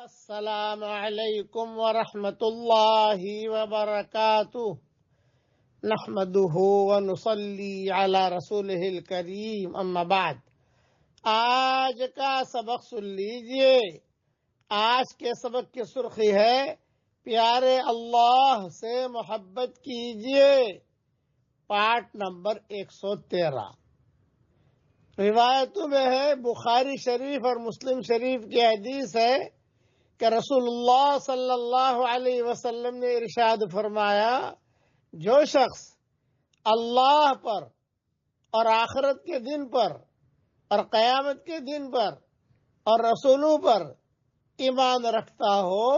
السلام علیکم ورحمۃ اللہ وبرکاتہ نحمده ونصلی علی رسولہ الکریم اما بعد۔ آج کا سبق سن لیجئے۔ آج کے سبق کی سرخی ہے پیارے اللہ سے محبت کیجئے، پارٹ نمبر 113۔ روایتوں میں ہے، بخاری شریف اور مسلم شریف کی حدیث ہے کہ رسول اللہ صلی اللہ علیہ وسلم نے ارشاد فرمایا، جو شخص اللہ پر اور آخرت کے دن پر اور قیامت کے دن پر اور رسولوں پر ایمان رکھتا ہو،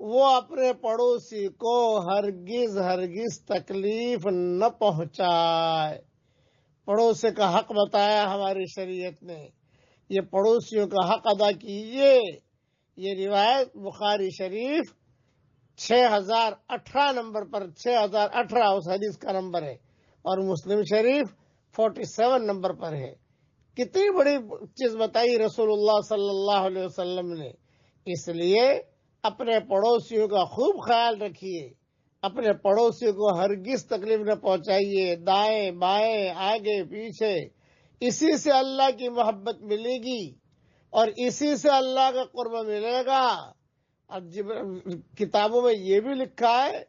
وہ اپنے پڑوسی کو ہرگز تکلیف نہ پہنچائے۔ پڑوسی کا حق بتایا ہماری شریعت نے، یہ پڑوسیوں کا حق ادا کیجیے۔ یہ روایت بخاری شریف 6018 نمبر پر 6018 اس حدیث کا نمبر ہے، اور مسلم شریف 47 نمبر پر ہے۔ کتنی بڑی چیز بتائی رسول اللہ صلی اللہ علیہ وسلم نے۔ اس لیے اپنے پڑوسیوں کا خوب خیال رکھیے، اپنے پڑوسیوں کو ہرگز تکلیف نہ پہنچائیے، دائیں بائیں آگے پیچھے۔ اسی سے اللہ کی محبت ملے گی اور اسی سے اللہ کا قرب ملے گا۔ اب کتابوں میں یہ بھی لکھا ہے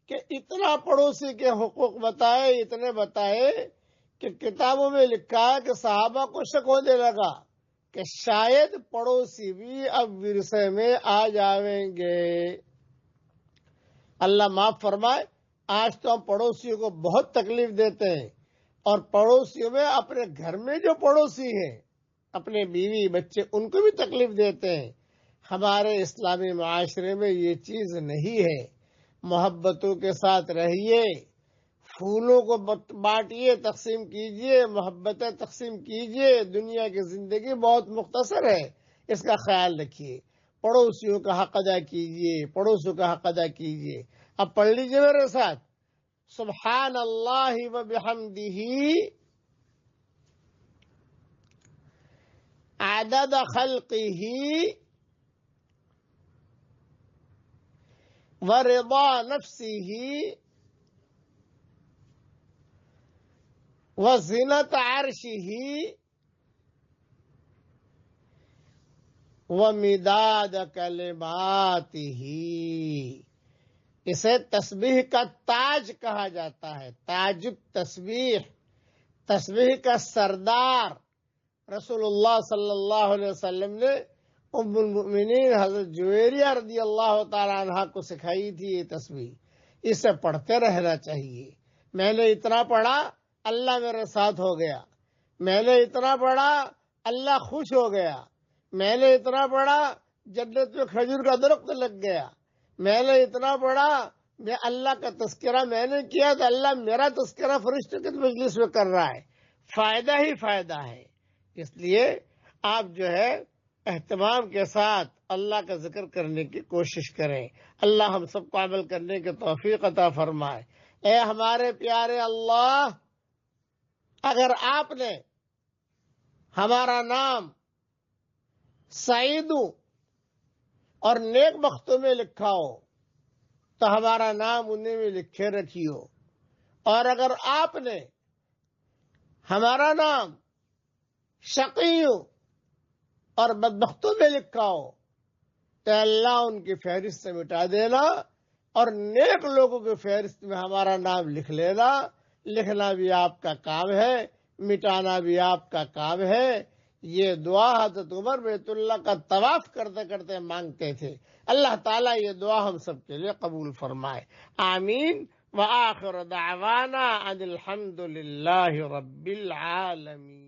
کہ اتنا پڑوسی کے حقوق بتائے، اتنے بتائے کہ کتابوں میں لکھا ہے کہ صحابہ کو شک ہونے لگا کہ شاید پڑوسی بھی اب ورثے میں آ جائیں گے۔ اللہ معاف فرمائے، آج تو ہم پڑوسیوں کو بہت تکلیف دیتے ہیں، اور پڑوسیوں میں اپنے گھر میں جو پڑوسی ہیں، اپنے بیوی بچے، ان کو بھی تکلیف دیتے ہیں۔ ہمارے اسلامی معاشرے میں یہ چیز نہیں ہے۔ محبتوں کے ساتھ رہیے، پھولوں کو بانٹیے، تقسیم کیجیے، محبتیں تقسیم کیجیے۔ دنیا کی زندگی بہت مختصر ہے، اس کا خیال رکھیے۔ پڑوسیوں کا حق ادا کیجیے، پڑوسیوں کا حق ادا کیجیے۔ اب پڑھ لیجیے میرے ساتھ، سبحان اللہ و بحمدہ عدد خلقہ ورضا نفسہ وزنت عرشہ ومداد کلماتہ۔ اسے تسبیح کا تاج کہا جاتا ہے، تاج التسبیح، تسبیح کا سردار۔ رسول اللہ صلی اللہ علیہ وسلم نے ام المؤمنین حضرت جویریہ رضی اللہ تعالی عنہ کو سکھائی تھی یہ تسبیح۔ اسے پڑھتے رہنا چاہیے۔ میں نے اتنا پڑھا، اللہ میرے ساتھ ہو گیا۔ میں نے اتنا پڑھا، اللہ خوش ہو گیا۔ میں نے اتنا پڑھا، جنت میں کھجور کا درخت لگ گیا۔ میں نے اتنا پڑھا، میں اللہ کا تذکرہ میں نے کیا تو اللہ میرا تذکرہ فرشتوں کی مجلس میں کر رہا ہے۔ فائدہ ہی فائدہ ہے۔ اس لیے آپ جو ہے اہتمام کے ساتھ اللہ کا ذکر کرنے کی کوشش کریں۔ اللہ ہم سب کو عمل کرنے کی توفیق عطا فرمائے۔ اے ہمارے پیارے اللہ، اگر آپ نے ہمارا نام سعیدوں اور نیک بختوں میں لکھا ہو تو ہمارا نام انہیں میں لکھے رکھیو، اور اگر آپ نے ہمارا نام شقیوں اور بدبختوں میں لکھا ہو تو اللہ ان کی فہرست سے مٹا دینا، اور نیک لوگوں کی فہرست میں ہمارا نام لکھ لینا۔ لکھنا بھی آپ کا کام ہے، مٹانا بھی آپ کا کام ہے۔ یہ دعا حضرت عمر بیت اللہ کا طواف کرتے کرتے مانگتے تھے۔ اللہ تعالیٰ یہ دعا ہم سب کے لیے قبول فرمائے، آمین۔ وآخر دعوانا ان الحمد للہ رب العالمین۔